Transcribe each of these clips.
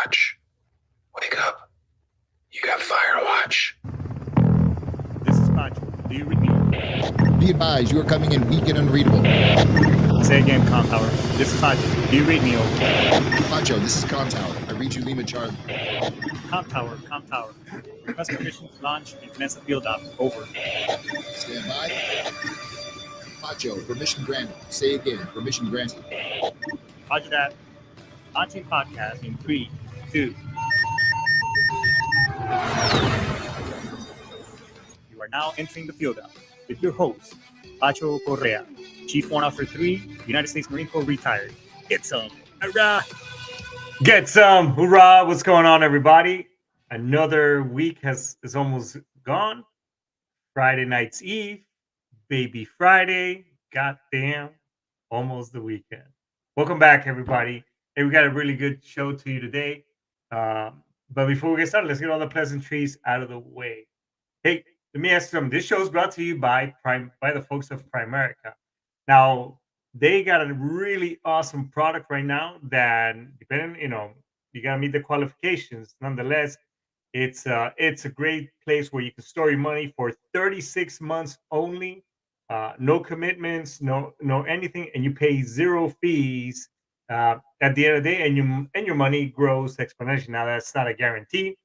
watch. Wake up. You got fire to watch. This is Pacho. Do you read me? Be advised, you are coming in weak and unreadable. Say again, Com Tower. This is Pacho. Do you read me? Over. Pacho, this is Con Tower. I read you Lima Charlie. Com Tower. Request permission to launch and commence the field op. Over. Stand by. Pacho, permission granted. Say again, permission granted. Roger that. Launching podcast in 3, 2. You are now entering the field op with your host, Pacho Correa, Chief Warrant Officer 3, United States Marine Corps retired. Get some. Hurrah! Get some. Hoorah! What's going on, everybody? Another week is almost gone. Friday night's eve. Baby Friday. Goddamn. Almost the weekend. Welcome back, everybody. Hey, we got a really good show to you today. But before we get started, let's get all the pleasantries out of the way. Hey, let me ask you something. This show is brought to you by the folks of Primerica. Now, they got a really awesome product right now that, depending, you gotta meet the qualifications. Nonetheless, it's a great place where you can store your money for 36 months only. No commitments, no anything, and you pay zero fees at the end of the day, and your money grows exponentially. Now, that's not a guarantee,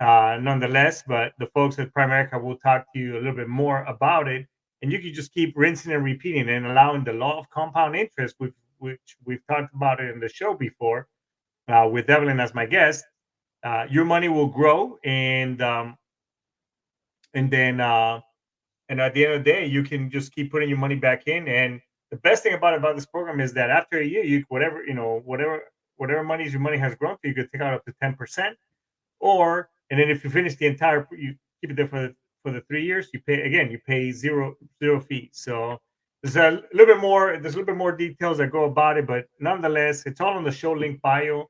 nonetheless, but the folks at Primerica will talk to you a little bit more about it, and you can just keep rinsing and repeating and allowing the law of compound interest, which we've talked about it in the show before, with Evelyn as my guest. Your money will grow, and then and at the end of the day, you can just keep putting your money back in. And the best thing about this program is that after a year, you whatever monies your money has grown to, you could take out up to 10%. And then if you finish the entire, you keep it there for the 3 years. You pay zero fees. So there's a little bit more details that go about it, but nonetheless, it's all on the show link bio.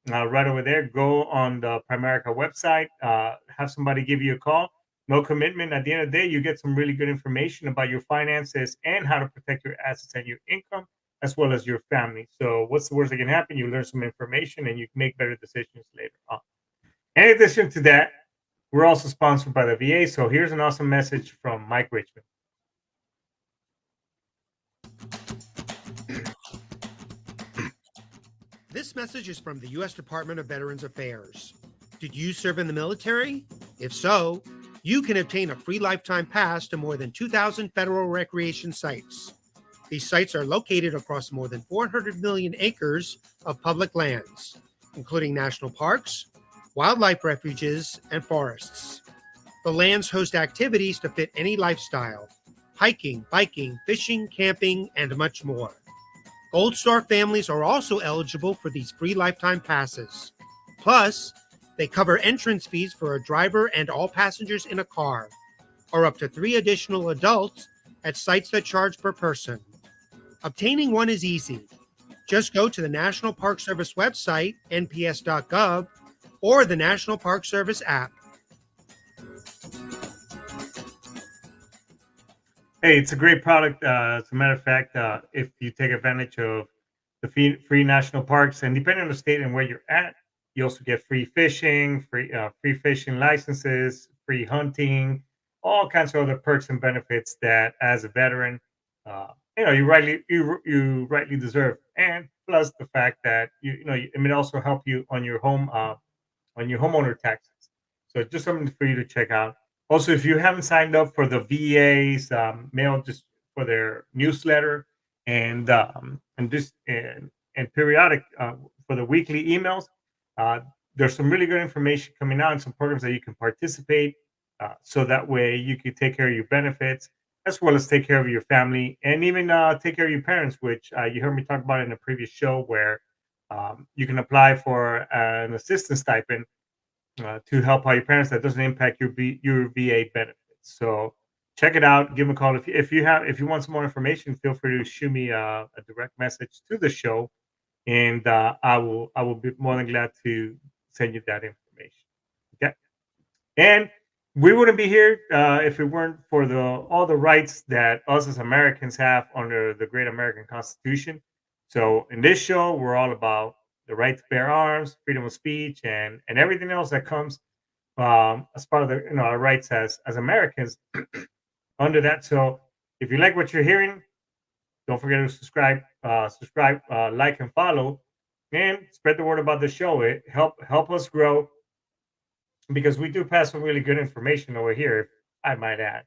Right over there. Go on the Primerica website. Have somebody give you a call. No commitment. At the end of the day, you get some really good information about your finances and how to protect your assets and your income, as well as your family. So what's the worst that can happen? You learn some information and you can make better decisions later on. In addition to that, we're also sponsored by the VA. So here's an awesome message from Mike Richmond. This message is from the U.S. Department of Veterans Affairs. Did you serve in the military? If so, you can obtain a free lifetime pass to more than 2,000 federal recreation sites. These sites are located across more than 400 million acres of public lands, including national parks, wildlife refuges, and forests. The lands host activities to fit any lifestyle: hiking, biking, fishing, camping, and much more. Gold Star families are also eligible for these free lifetime passes. Plus, they cover entrance fees for a driver and all passengers in a car, or up to 3 additional adults at sites that charge per person. Obtaining one is easy. Just go to the National Park Service website, nps.gov, or the National Park Service app. Hey, it's a great product. As a matter of fact, if you take advantage of the free national parks, and depending on the state and where you're at, you also get free fishing, free fishing licenses, free hunting, all kinds of other perks and benefits that, as a veteran, you rightly deserve. And plus the fact that it may also help you on your homeowner taxes. So just something for you to check out. Also, if you haven't signed up for the VA's mail, just for their newsletter and periodic for the weekly emails, there's some really good information coming out and some programs that you can participate. So that way you can take care of your benefits as well as take care of your family and even take care of your parents, which you heard me talk about in a previous show, where you can apply for an assistance stipend to help out your parents. That doesn't impact your VA benefits. So check it out. Give them a call if you want some more information. Feel free to shoot me a direct message to the show, and I will be more than glad to send you that information. Okay, and we wouldn't be here if it weren't for all the rights that us as Americans have under the great American Constitution. So in this show, we're all about the right to bear arms, freedom of speech, and everything else that comes as part of the our rights as Americans under that. So if you like what you're hearing, don't forget to subscribe, like, and follow, and spread the word about the show. It help us grow because we do pass some really good information over here, if I might add.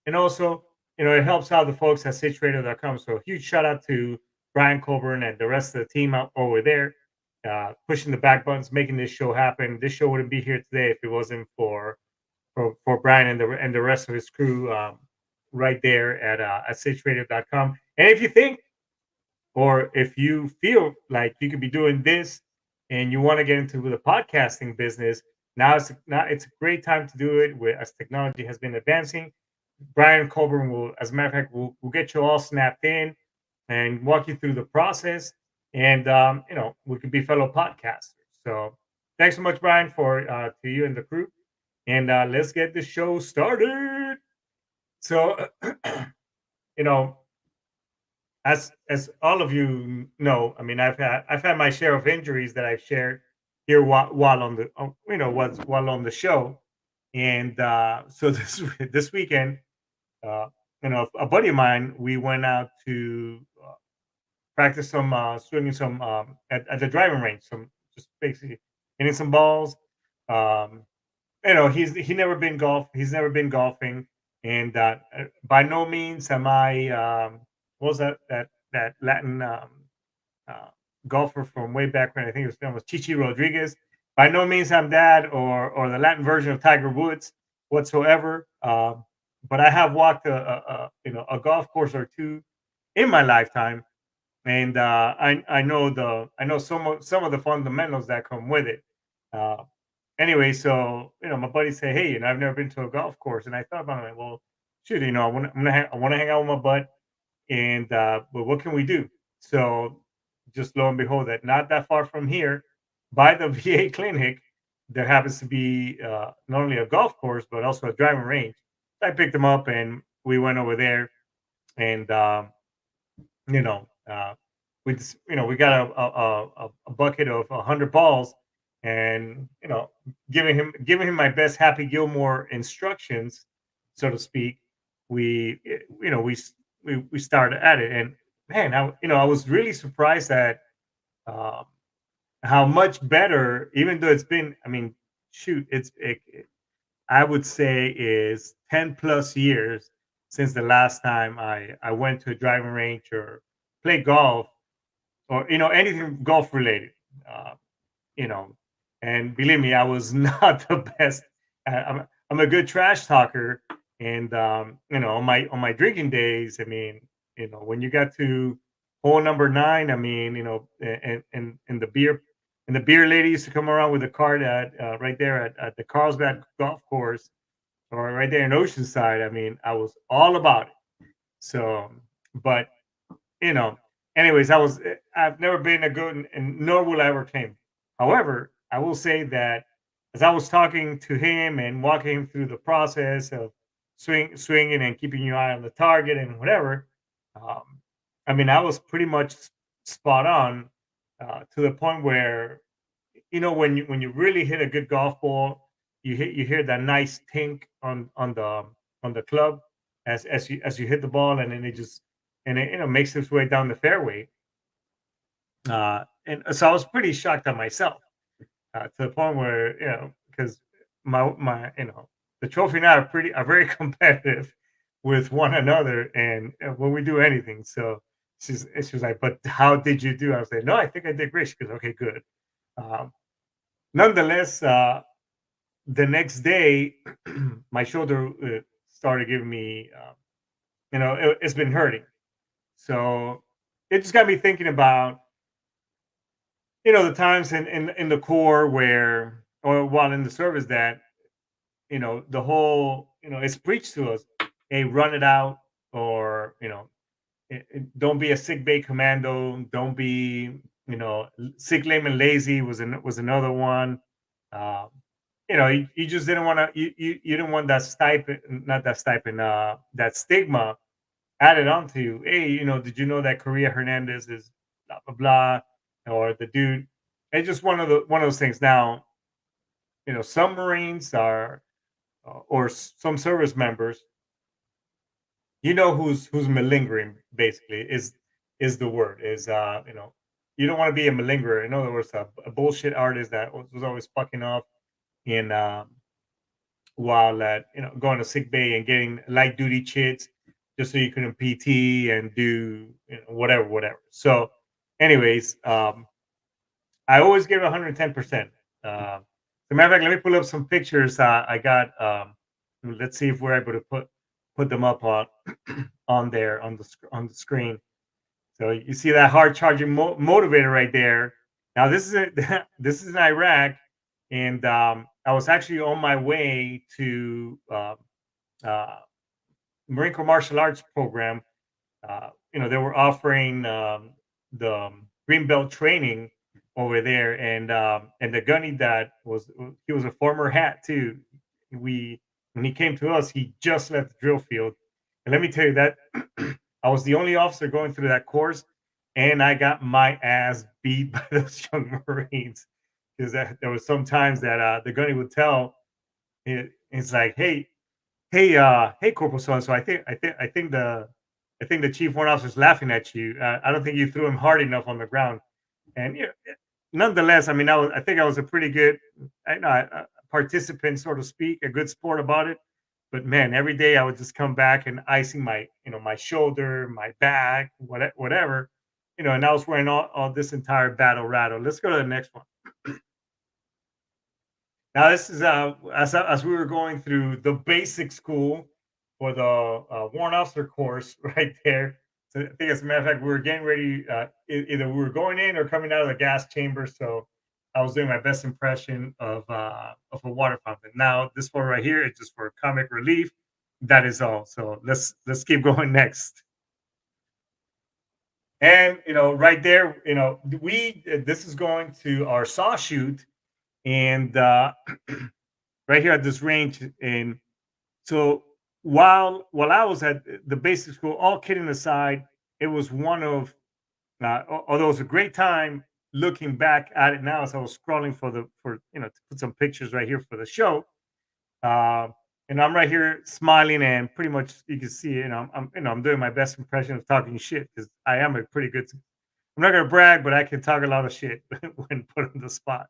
And also, it helps out the folks at situated.com. So huge shout out to Brian Colburn and the rest of the team out over there, pushing the back buttons, making this show happen. This show wouldn't be here today if it wasn't for Brian and the rest of his crew right there at situated.com. And if you think or if you feel like you could be doing this and you want to get into the podcasting business, it's a great time to do it as technology has been advancing. Brian Colburn will, as a matter of fact, will get you all snapped in and walk you through the process. And we could be fellow podcasters. So thanks so much, Brian, for to you and the crew. And let's get the show started. So you know, as all of you know, I mean, I've had my share of injuries that I've shared here while on the while on the show, and so this weekend, uh, a buddy of mine, we went out to practice some swinging some at the driving range, some just basically hitting some balls. Um, he's never been golfing, and by no means am I what was that Latin uh, golfer from way back when. I think his name was Chichi Rodriguez. By no means I'm that or the Latin version of Tiger Woods whatsoever. But I have walked a golf course or two in my lifetime, and I know some of the fundamentals that come with it. Uh, Anyway, so my buddy said, "Hey, I've never been to a golf course," and I thought about it. Like, well, shoot, I want to hang out with my bud, and but what can we do? So, just lo and behold, that not that far from here, by the VA clinic, there happens to be not only a golf course but also a driving range. So I picked him up, and we went over there, and you know, we got a bucket of 100 balls, and giving him my best Happy Gilmore instructions, so to speak. We, you know, we started at it, and man, I was really surprised at um, how much better, even though it's been, I mean, shoot, I would say is 10 plus years since the last time I went to a driving range or played golf or anything golf related. Uh, you know, and believe me, I was not the best. I'm a good trash talker, and on my drinking days, I mean, when you got to hole number 9, I mean, and the beer lady used to come around with a cart at right there at the Carlsbad golf course or right there in Oceanside. I mean, I was all about it. So, but you know, anyways, I've never been a good, and nor will I ever claim. However, I will say that as I was talking to him and walking him through the process of swinging and keeping your eye on the target and whatever, um, I mean, I was pretty much spot on to the point where when you really hit a good golf ball, you hear that nice tink on the club as you hit the ball, and then it makes its way down the fairway. And so I was pretty shocked at myself to the point where because my the trophy and I are very competitive with one another, and when we do anything. So she was like, "But how did you do?" I was like, "No, I think I did great." She goes, "Okay, good." Um, Nonetheless, the next day, my shoulder started giving me, it's been hurting. So it just got me thinking about, the times in the Corps where, or while in the service, that, the whole, it's preached to us, hey, run it out, or, don't be a sick bay commando. Don't be, sick, lame, and lazy was another one. Um, you just didn't want to, you didn't want that stipend, not that stipend, that stigma added onto you. Hey, did you know that Korea Hernandez is blah blah blah, or the dude? it's just one of those things. Now, some Marines are or some service members, who's malingering. Basically, is the word is you don't want to be a malingerer. In other words, a bullshit artist that was always fucking off in while at going to sick bay and getting light duty chits just so you couldn't PT and do whatever. So, anyways, I always give 110%. As a matter of fact, let me pull up some pictures I got. Let's see if we're able to put them up on there on the screen. So you see that hard charging motivator right there. Now this is this is in Iraq, and I was actually on my way to uh, Marine Corps martial arts program. They were offering the green belt training over there, and the gunny that he was a former hat too. We When he came to us, he just left the drill field, and let me tell you that I was the only officer going through that course, and I got my ass beat by those young Marines because there was some times that the gunny would tell. It's like, hey, Corporal so and so. I think the chief warrant officer's laughing at you. I don't think you threw him hard enough on the ground. And nonetheless, I mean, I think I was a pretty good, participant, so to speak, a good sport about it. But man, every day I would just come back and icing my shoulder, my back, whatever, and I was wearing all this entire battle rattle. Let's go to the next one. Now, this is as we were going through the basic school for the warrant officer course right there. So I think, as a matter of fact, we were getting ready. Either we were going in or coming out of the gas chamber. So I was doing my best impression of a water fountain. Now, this one right here is just for comic relief. That is all. So let's keep going next. And right there, this is going to our saw shoot, and right here at this range. And so while I was at the basic school, all kidding aside, it was one of although it was a great time looking back at it now as I was scrolling for to put some pictures right here for the show. Uh, and I'm right here smiling, and pretty much you can see, I'm doing my best impression of talking shit because I am a pretty good. I'm not gonna brag, but I can talk a lot of shit when put on the spot.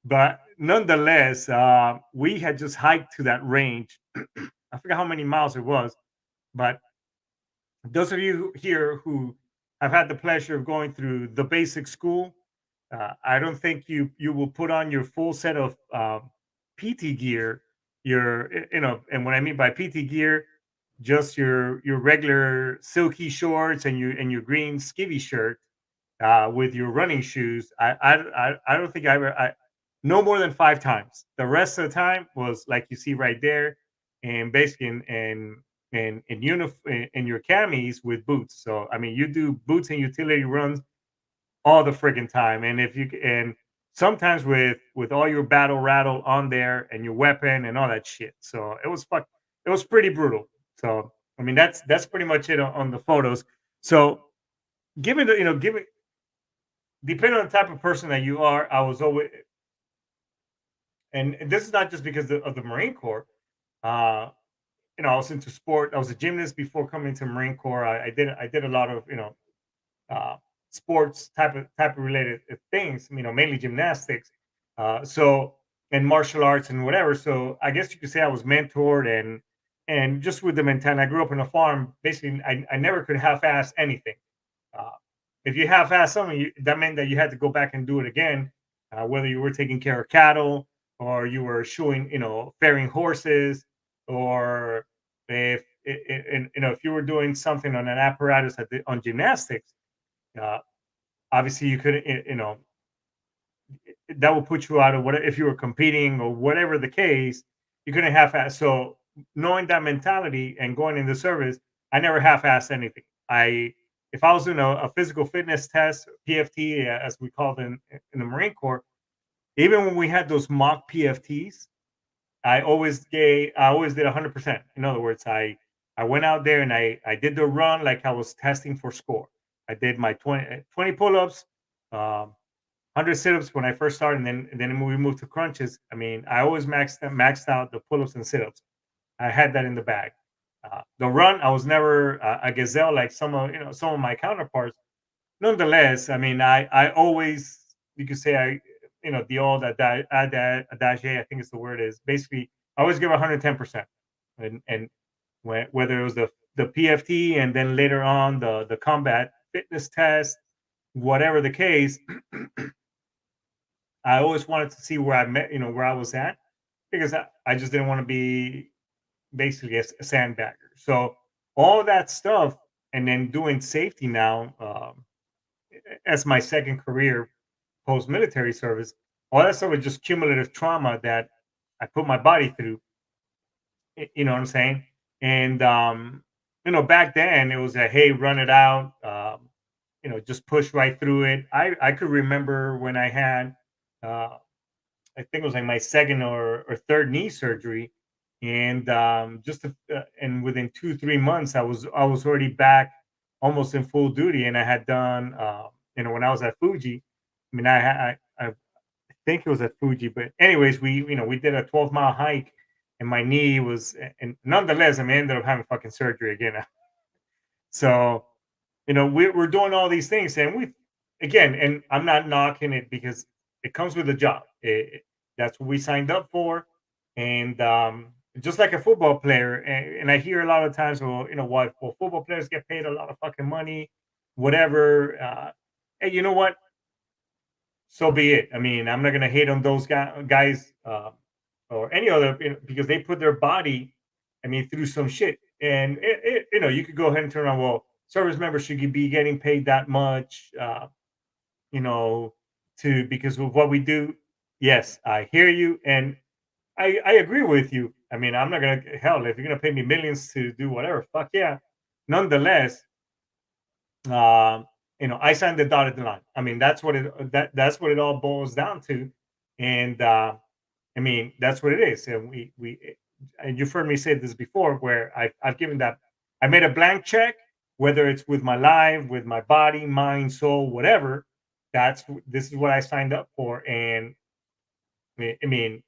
But nonetheless, we had just hiked to that range. I forgot how many miles it was, but those of you here who have had the pleasure of going through the basic school, I don't think you will put on your full set of PT gear. And what I mean by PT gear, just your regular silky shorts and your green skivvy shirt with your running shoes. I don't think I no more than 5 times. The rest of the time was like you see right there, and basically in your camis with boots. So I mean, you do boots and utility runs all the friggin' time, and if you and sometimes with all your battle rattle on there and your weapon and all that shit. So it was pretty brutal. So I mean, that's pretty much it on the photos. So given the given depending on the type of person that you are, I was always, and this is not just because of the Marine Corps. Uh, I was into sport. I was a gymnast before coming to Marine Corps. I did a lot of uh, sports type of related things. Mainly gymnastics. So and martial arts and whatever. So I guess you could say I was mentored and just with the mentality. I grew up on a farm. Basically, I never could half-ass anything. Uh, if you half-ass something, that meant that you had to go back and do it again. Whether you were taking care of cattle or you were shoeing, ferrying horses, or if you were doing something on an apparatus on gymnastics, uh, obviously you couldn't, that would put you out of what if you were competing or whatever the case, you couldn't half-ass. So knowing that mentality and going into service, I never half-assed anything. If I was doing a physical fitness test, PFT, as we called in the Marine Corps, even when we had those mock PFTs, I always did 100%. In other words, I went out there and I did the run like I was testing for score. I did my 20 pull-ups, 100 sit-ups when I first started, and then we moved to crunches. I mean, I always maxed out the pull-ups and sit-ups. I had that in the bag. The run, I was never a gazelle like some of my counterparts. Nonetheless, I mean, I always, you could say, the old adage, I think is the word, is basically I always give 110%, and whether it was the PFT and then later on the combat fitness test, whatever the case, I always wanted to see where I met, where I was at, because I just didn't want to be basically a sandbagger. So all that stuff, and then doing safety now, as my second career post military service, all that stuff was just cumulative trauma that I put my body through. You know what I'm saying? And back then it was a, hey, run it out. Just push right through it. I could remember when I had, uh, I think it was like my second or third knee surgery, and and within 2 3 months I was already back almost in full duty, and I had done, when I was at Fuji. I mean, I think it was at Fuji, but anyways, we did a 12-mile hike, and my knee was, and nonetheless, I mean, I ended up having fucking surgery again. So we're doing all these things, and again, and I'm not knocking it because it comes with a job. That's what we signed up for, and just like a football player, and I hear a lot of times, well, what, well, football players get paid a lot of fucking money, whatever. Hey, you know what? So be it. I mean, I'm not gonna hate on those guys, or any other, because they put their body, I mean, through some shit, and you could go ahead and turn around. Well, service members should be getting paid that much, you know, to because of what we do. Yes, I hear you, and I agree with you. I mean, I'm not gonna, hell, if you're gonna pay me millions to do whatever, fuck yeah. Nonetheless, um, I signed the dotted line. I mean, that's what it all boils down to, and I mean, that's what it is. And and you've heard me say this before, where I've given that, I made a blank check, whether it's with my life, with my body, mind, soul, whatever. This is what I signed up for, and I mean,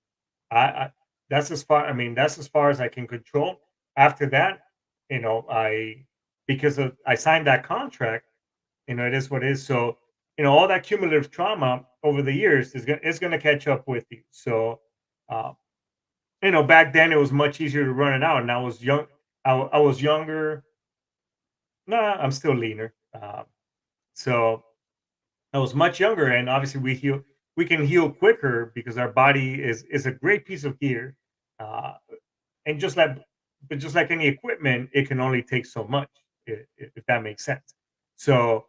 I that's as far. I mean, that's as far as I can control. After that, I because I signed that contract. It is what it is. So, all that cumulative trauma over the years is gonna catch up with you. So, uh, back then it was much easier to run it out, and I was young. I was younger. Nah, I'm still leaner. So I was much younger, and obviously we can heal quicker because our body is a great piece of gear. Uh, and just like any equipment, it can only take so much, if that makes sense. So,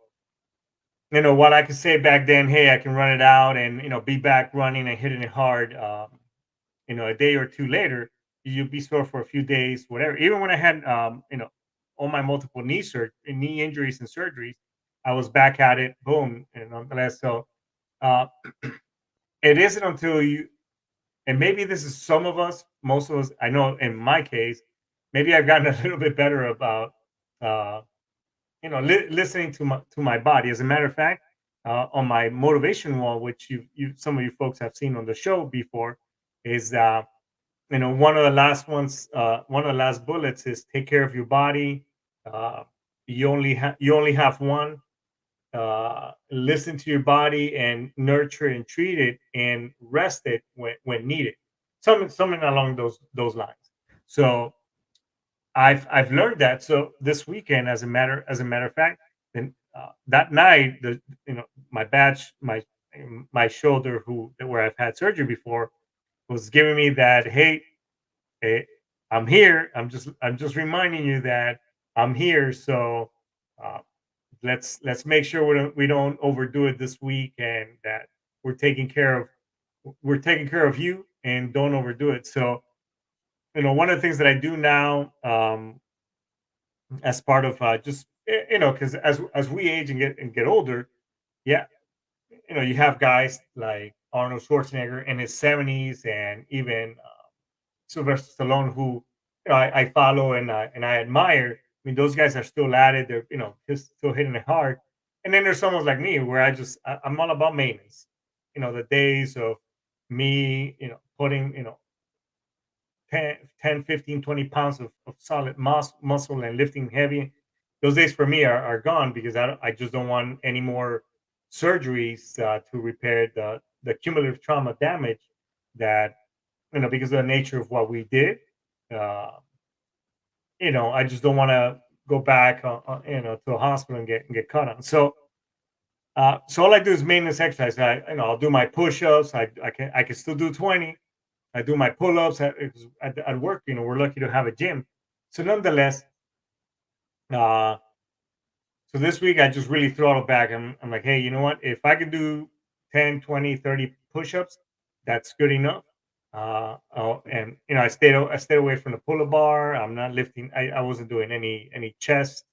what I could say back then, hey, I can run it out and be back running and hitting it hard. A day or two later, you'd be sore for a few days, whatever. Even when I had, all my multiple knee injuries and surgeries, I was back at it. Boom, and nonetheless, so uh, it isn't until you, and maybe this is some of us, most of us. I know in my case, maybe I've gotten a little bit better about, uh, listening to my body. As a matter of fact, on my motivation wall, which you some of you folks have seen on the show before, is one of the last bullets is take care of your body. Uh, you only have one. Listen to your body and nurture and treat it and rest it when needed. Something along those lines. So I've learned that. So this weekend, as a matter of fact, then that night, my my shoulder, where I've had surgery before, was giving me that, hey, hey, I'm here. I'm just reminding you that I'm here. So uh, let's make sure we don't overdo it this week, and that we're taking care of we're taking care of you, and don't overdo it. So one of the things that I do now, as part of, just because as we age and get older, yeah, you have guys like Arnold Schwarzenegger in his 70s, and even Sylvester Stallone, who I follow and I admire. I mean, those guys are still at it. They're just still hitting it hard. And then there's someone like me, where I'm all about maintenance. the days of me, putting, 10, 15, 20 pounds of solid muscle and lifting heavy. Those days for me are gone because I just don't want any more surgeries to repair the cumulative trauma damage that, because of the nature of what we did. Uh, I just don't want to go back, to a hospital and get cut on. So all I do is maintenance exercise. I'll do my push-ups. I can still do 20. I do my pull-ups at work. We're lucky to have a gym. So nonetheless, uh, so this week I just really throttled back. I'm like, hey, you know what? If I can do 10, 20, 30 push-ups, that's good enough. And I stayed away from the pull-up bar. I'm not lifting. I wasn't doing any chest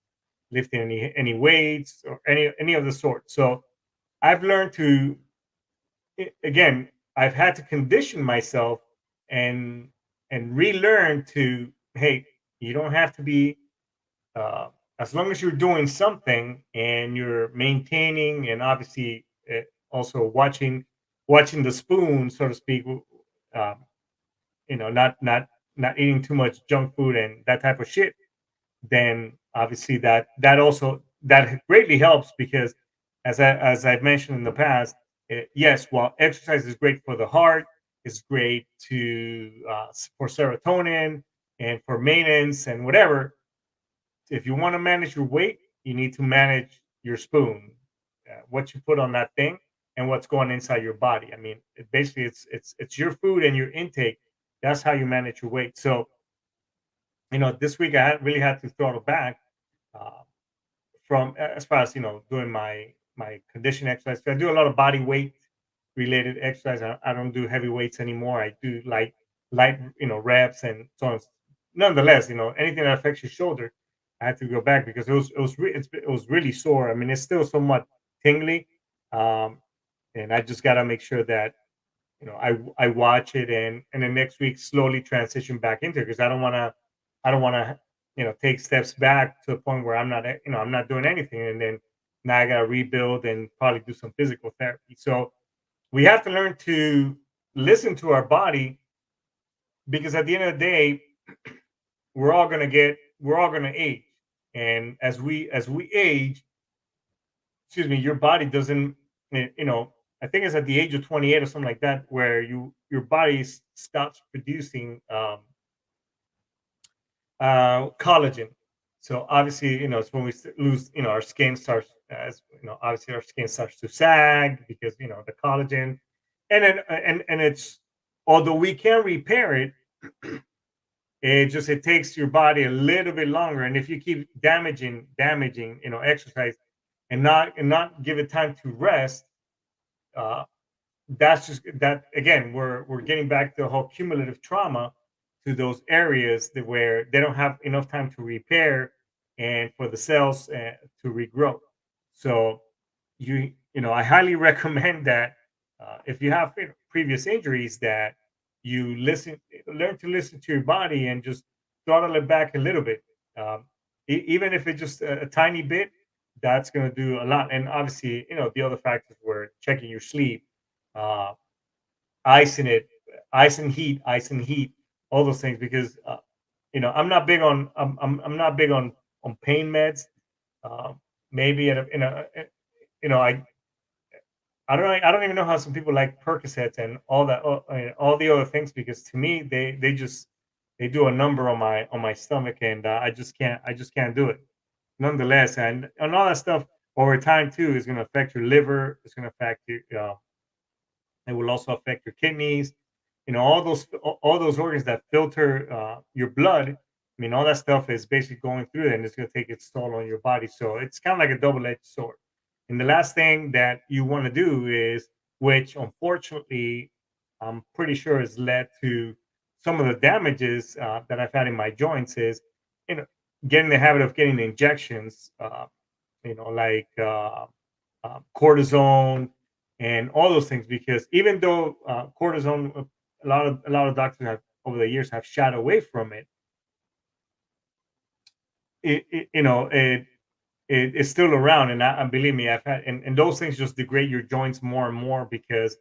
lifting, any weights or any of the sort. So I've learned to, again, I've had to condition myself and relearn to, hey, you don't have to be, uh, as long as you're doing something and you're maintaining and obviously, also watching the spoon, so to speak. um, not eating too much junk food and that type of shit, then obviously that greatly helps because, as I've mentioned in the past, yes, while exercise is great for the heart, it's great for serotonin and for maintenance and whatever. If you want to manage your weight, you need to manage your spoon, what you put on that thing, and what's going inside your body. I mean, basically, it's your food and your intake. That's how you manage your weight. So, this week really had to throttle back, uh, from as far as doing my condition exercise. I do a lot of body weight related exercise. I don't do heavy weights anymore. I do light reps and so on. Nonetheless, anything that affects your shoulder, I had to go back because it was really sore. I mean, it's still somewhat tingly, um, and I just got to make sure that I watch it and then next week slowly transition back into it because I don't want to take steps back to a point where I'm not doing anything and then now I got to rebuild and probably do some physical therapy. So we have to learn to listen to our body because at the end of the day we're all going to age, and as we age, excuse me, your body doesn't, I think it's at the age of 28 or something like that where your body stops producing collagen. So obviously, it's when we lose, our skin starts, as obviously our skin starts to sag because the collagen, and it's, although we can repair it, it takes your body a little bit longer. And if you keep damaging, exercise and not give it time to rest, uh, that's just that again we're getting back to the whole cumulative trauma to those areas where they don't have enough time to repair and for the cells to regrow. So I highly recommend that, if you have previous injuries, that you learn to listen to your body and just throttle it back a little bit, even if it's just a tiny bit. That's going to do a lot. And obviously, the other factors were checking your sleep, uh, ice in it, ice and heat, all those things. Because I'm not big on pain meds. Um, Maybe you know, I don't even know how some people like Percocets and all that, all the other things, because to me they do a number on my stomach, and I just can't do it. Nonetheless, and all that stuff over time too is going to affect your liver. It's going to affect you. It will also affect your kidneys. All those organs that filter your blood. I mean, all that stuff is basically going through it, and it's going to take its toll on your body. So it's kind of like a double-edged sword. And the last thing that you want to do is, which unfortunately I'm pretty sure has led to some of the damages that I've had in my joints, is you know get in the habit of getting injections. Like cortisone and all those things, because even though cortisone, a lot of doctors have over the years have shied away from it, it you know it's still around. And believe me, I've had, and those things just degrade your joints more and more, because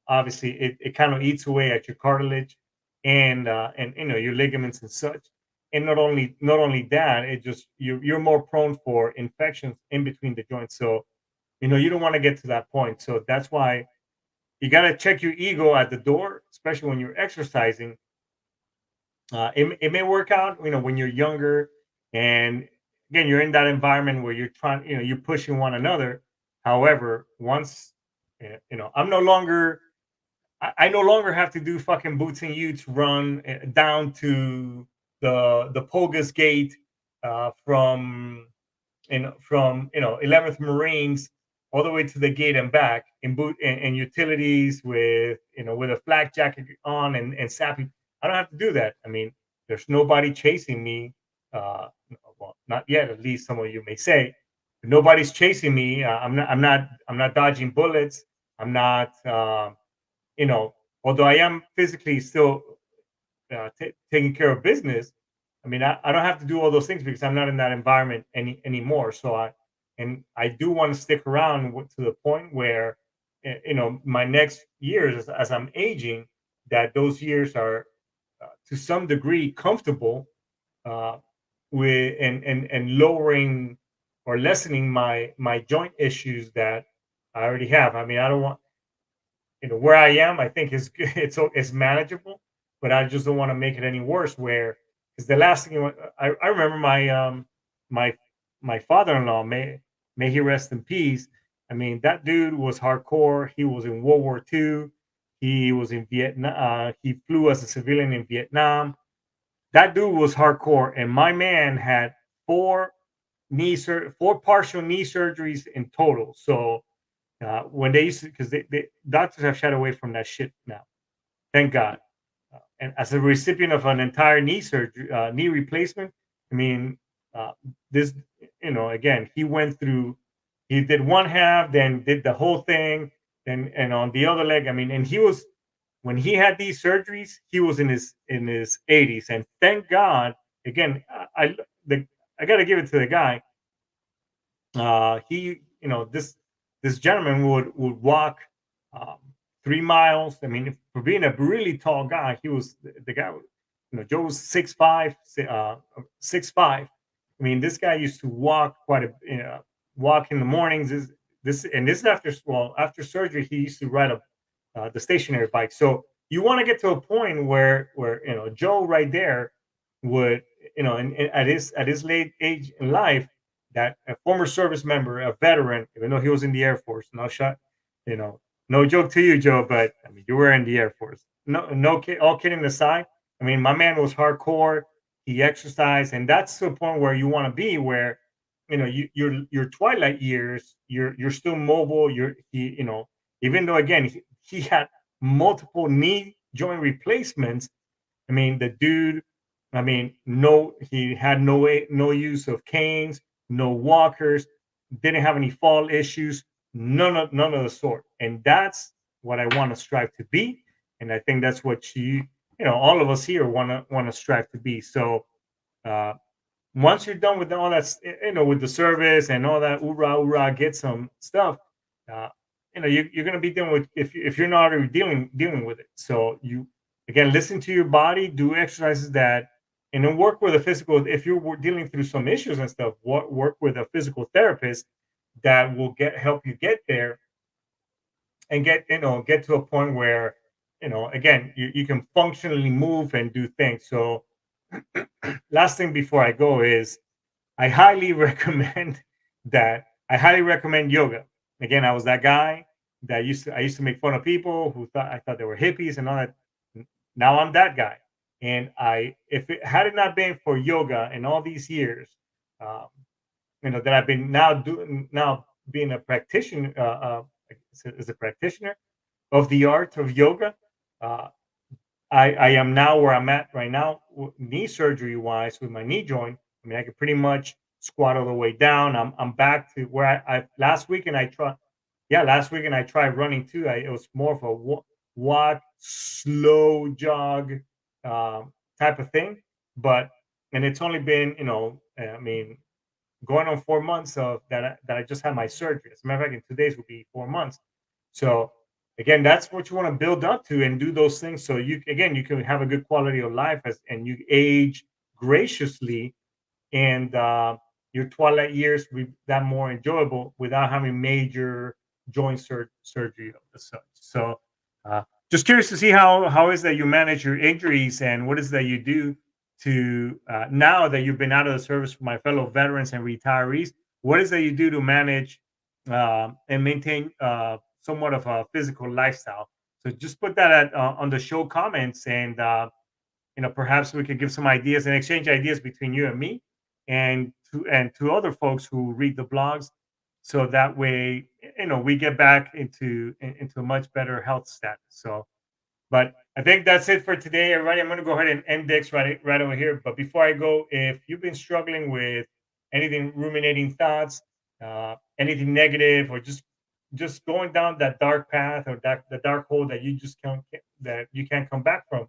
obviously it kind of eats away at your cartilage and your ligaments and such. And not only that, it just you're more prone for infections in between the joints. So you don't want to get to that point. So that's why you got to check your ego at the door, especially when you're exercising. It may work out, when you're younger, and again, you're in that environment where you're trying, you're pushing one another. However, once, I'm no longer, I no longer have to do fucking boots and utes run down to the Pogus gate from 11th Marines all the way to the gate and back in boot and utilities with a flak jacket on and sappy. I don't have to do that. I mean, there's nobody chasing me. Well, not yet. At least some of you may say nobody's chasing me. I'm not dodging bullets. I'm not. Although I am physically still taking care of business. I mean, I don't have to do all those things because I'm not in that environment anymore. So I do want to stick around to the point where, my next years as I'm aging, that those years are to some degree comfortable uh, with and lowering or lessening my joint issues that I already have. I mean, I don't want where I am, I think is it's manageable, but I just don't want to make it any worse. Where because the last thing I remember my my father-in-law, may he rest in peace. I mean, that dude was hardcore. He was in World War II. He was in Vietnam. He flew as a civilian in Vietnam. That dude was hardcore, and my man had four partial knee surgeries in total. So when they used to, because they doctors have shied away from that shit now. Thank God. And as a recipient of an entire knee surgery, knee replacement, I mean, this, again, he did one half, then did the whole thing, and on the other leg, I mean, and when he had these surgeries, he was in his 80s, and thank God, again, I got to give it to the guy. He this gentleman would walk um, 3 miles. I mean, for being a really tall guy, he was the guy. Joe was 6'5", 6'5". I mean, this guy used to walk walk in the mornings. This after surgery, he used to ride the stationary bike. So you want to get to a point where Joe right there would at his late age in life, that a former service member, a veteran, even though he was in the Air Force. No shot, you know, no joke to you, Joe, but I mean, you were in the Air Force. No, all kidding aside. I mean, my man was hardcore. He exercised, and that's the point where you want to be, where your twilight years, you're still mobile. Even though again he had multiple knee joint replacements. I mean, the dude. I mean, no, he had no use of canes, no walkers, didn't have any fall issues, none of the sort. And that's what I want to strive to be. And I think that's what all of us here want to strive to be. So uh, once you're done with all that, with the service and all that, hoorah, get some stuff. Uh, you're going to be dealing with if you're not already dealing with it. So you again listen to your body, do exercises that, and then work with a physical. If you're dealing through some issues and stuff, work with a physical therapist that will help you get there and get to a point where again you can functionally move and do things. So last thing before I go is I highly recommend I highly recommend yoga. Again, I was that guy that I used to make fun of people who thought they were hippies and all that. Now I'm that guy. And if it had it not been for yoga and all these years, um, that I've been now being a practitioner, as a practitioner of the art of yoga, uh, I am now where I'm at right now, knee surgery wise, with my knee joint. I mean, I can pretty much squat all the way down. I'm back to where I last weekend I tried. Yeah, last weekend I tried running too. It was more of a walk, slow jog type of thing. But and it's only been I mean, going on 4 months of that I just had my surgery. As a matter of fact, in 2 days will be 4 months. So again, that's what you want to build up to and do those things. So you can have a good quality of life and you age graciously, and your twilight years will be that more enjoyable without having major joint surgery of the such. So uh, just curious to see how is that you manage your injuries, and what is that you do to now that you've been out of the service, for my fellow veterans and retirees, what is that you do to manage and maintain somewhat of a physical lifestyle? So just put that on the show comments, and perhaps we could give some ideas and exchange ideas between you and me, and to other folks who read the blogs, so that way we get back into a much better health status. So, but I think that's it for today, everybody. I'm going to go ahead and end this right over here. But before I go, if you've been struggling with anything, ruminating thoughts, anything negative, or just going down that dark path, or that the dark hole that you can't come back from,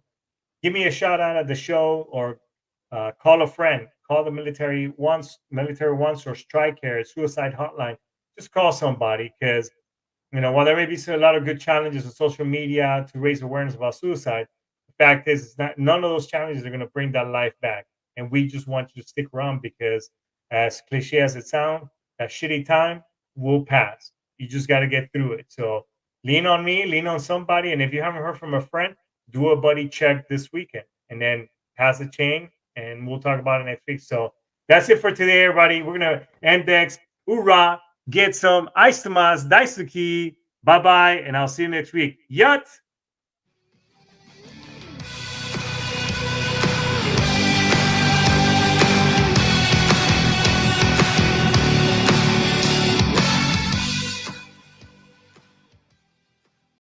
give me a shout out at the show, or call a friend, call the military once, or strike care, suicide hotline. Just call somebody, because while there may be a lot of good challenges on social media to raise awareness about suicide, the fact is, it's not, none of those challenges are going to bring that life back. And we just want you to stick around, because, as cliche as it sounds, that shitty time will pass. You just got to get through it. So lean on me, lean on somebody. And if you haven't heard from a friend, do a buddy check this weekend, and then pass the chain, and we'll talk about it next week. So that's it for today, everybody. We're going to end next. Hoorah! Get some ice to mas, daisuki. Bye bye, and I'll see you next week. Yut!